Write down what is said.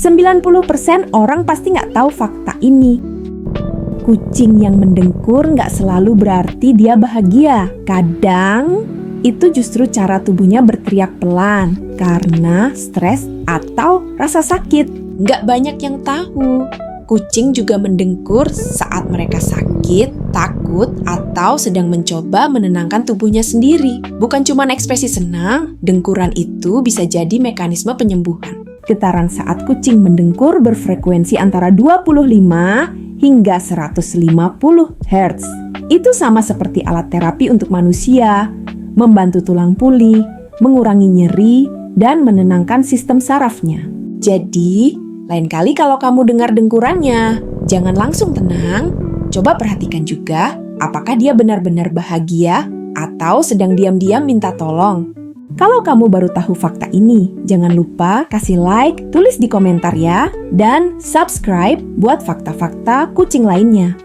90% orang pasti nggak tahu fakta ini. Kucing yang mendengkur nggak selalu berarti dia bahagia. Kadang itu justru cara tubuhnya berteriak pelan karena stres atau rasa sakit. Nggak banyak yang tahu. Kucing juga mendengkur saat mereka sakit, takut, atau sedang mencoba menenangkan tubuhnya sendiri. Bukan cuma ekspresi senang, dengkuran itu bisa jadi mekanisme penyembuhan. Getaran saat kucing mendengkur berfrekuensi antara 25 hingga 150 Hz. Itu sama seperti alat terapi untuk manusia, membantu tulang pulih, mengurangi nyeri, dan menenangkan sistem sarafnya. Jadi, lain kali kalau kamu dengar dengkurannya, jangan langsung tenang. Coba perhatikan juga apakah dia benar-benar bahagia atau sedang diam-diam minta tolong. Kalau kamu baru tahu fakta ini, jangan lupa kasih like, tulis di komentar ya, dan subscribe buat fakta-fakta kucing lainnya.